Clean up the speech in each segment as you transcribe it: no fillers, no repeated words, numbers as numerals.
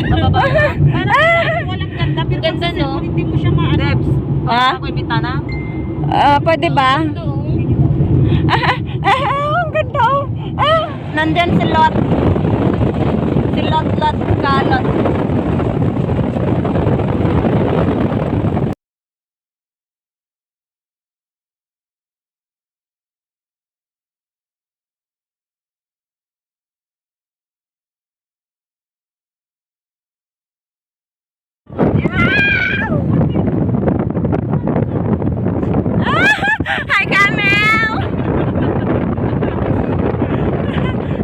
Bababa na. Parang walang ganda. Pero ganda, no? Hindi mo siya maano. Debs, ako imbitana? Pwede ba? Ang ganda. Nandyan si Lot. Si Lot Kalot. Hi, Camel!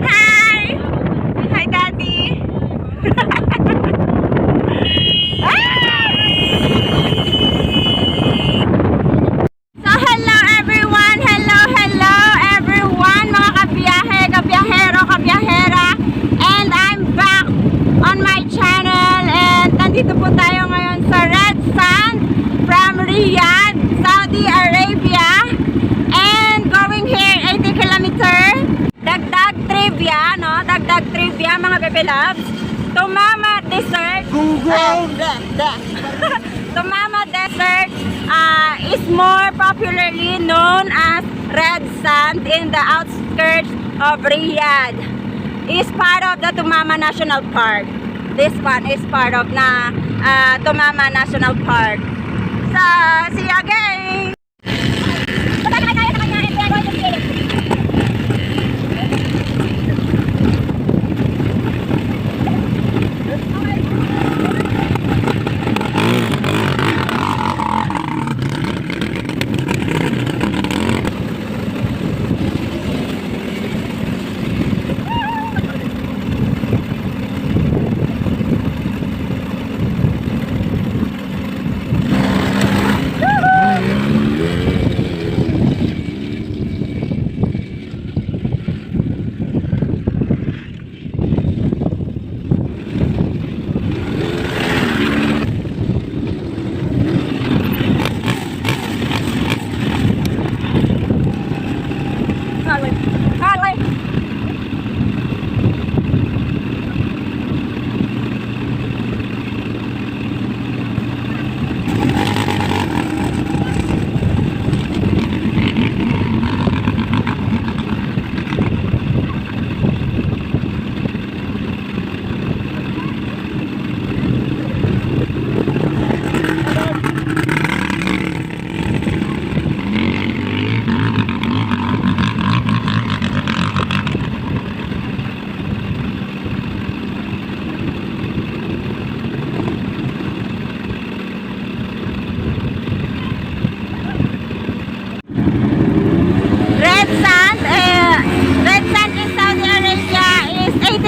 Hi! Hi, Daddy! So, hello everyone! Hello everyone! Mga kabiyahe, kabiyahero, kabiyahera! And I'm back on my channel. And nandito po tayo ngayon sa Red Sand from Riyadh, Saudi Arabia, and going here 80 kilometer. Dagdag trivia, no? Dagdag trivia, mga bebelabs. Thumamah Desert. Thumamah Desert is more popularly known as Red Sand in the outskirts of Riyadh. Is part of the Thumamah National Park. This one is part of Thumamah National Park. So, see you again!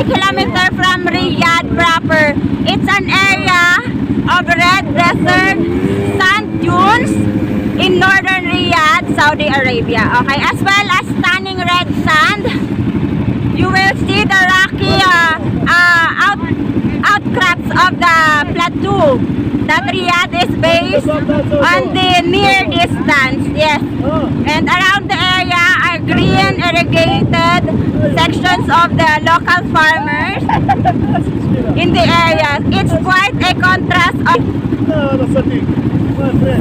Kilometer from Riyadh proper. It's an area of red desert sand dunes in northern Riyadh, Saudi Arabia. Okay, as well as stunning red sand. You will see the rocky outcrops of the plateau that Riyadh is based on the near distance. Yes, and around the area are green irrigated sections of the local farmers in the area. It's quite a contrast of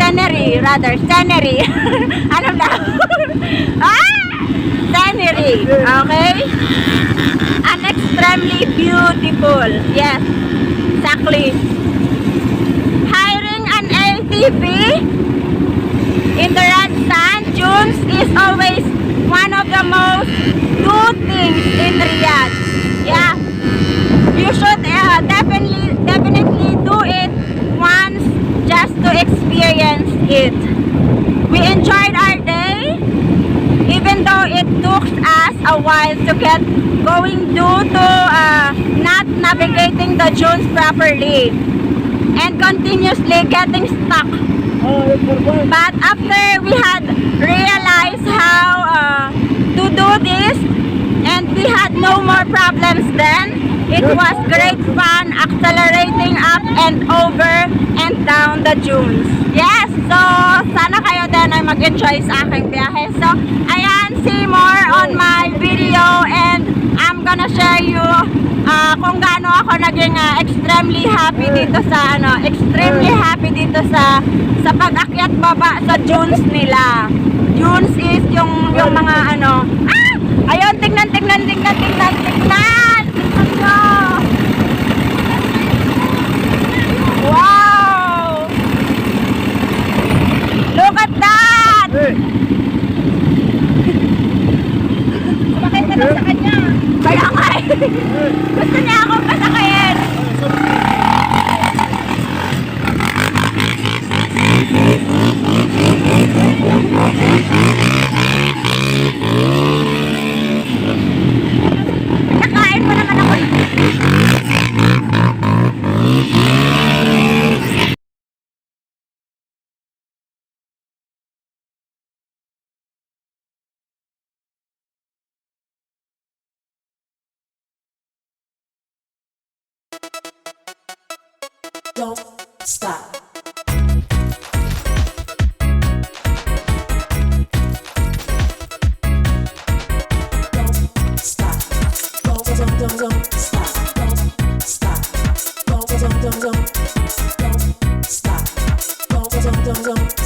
scenery, scenery. Ano na? Scenery, okay? And extremely beautiful. Yes, exactly. Hiring an ATV in the red sand dunes is always one of the most good things in Riyadh. Yeah, you should definitely do it once just to experience it. We enjoyed our day, even though it took us a while to get going due to not navigating the dunes properly and continuously getting stuck. But after we had realized how to do this and we had no more problems then, it was great fun accelerating up and over and down the dunes. Yes, so sana kayo din ay mag-enjoy sa aking biyahe. So, ayan, see more on my video and I'm gonna share you kung gaano ako naging extremely happy dito sa pag-akyat baba sa dunes nila. Dunes is yung mga ayun, tingnan. Wow! Look at that! Sumakay ka na sa kanya. Kaya nga gusto niya akong pasakayin. Nakain mo naman ako. Don't stop. Don't stop. Don't stop. Don't stop. Don't stop. Don't stop. Don't stop. Don't.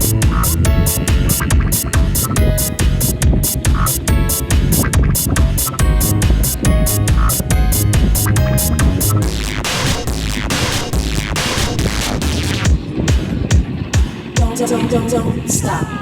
Don't stop.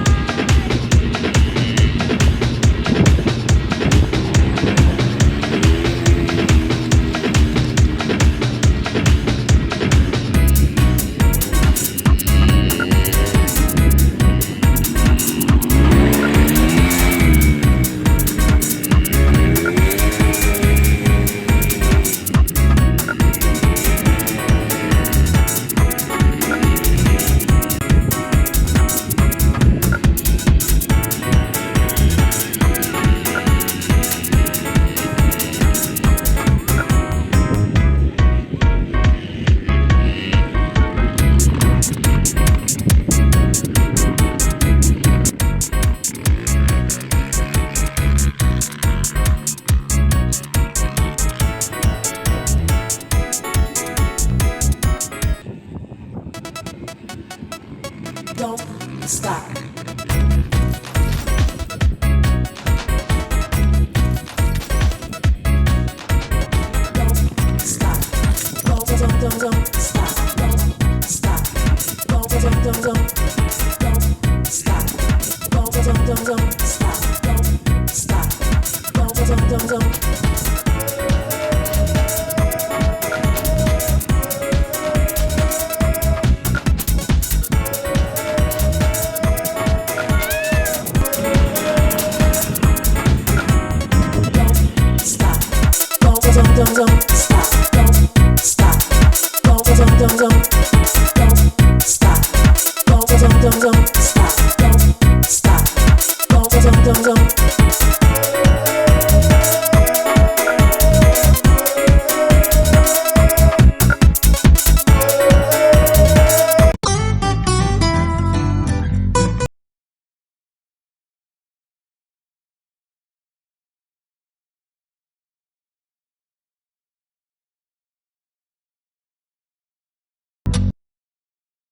Don't stop. Don't stop. Don't stop. Don't stop. Don't stop. Don't stop. Don't stop. Don't stop. Don't stop. Don't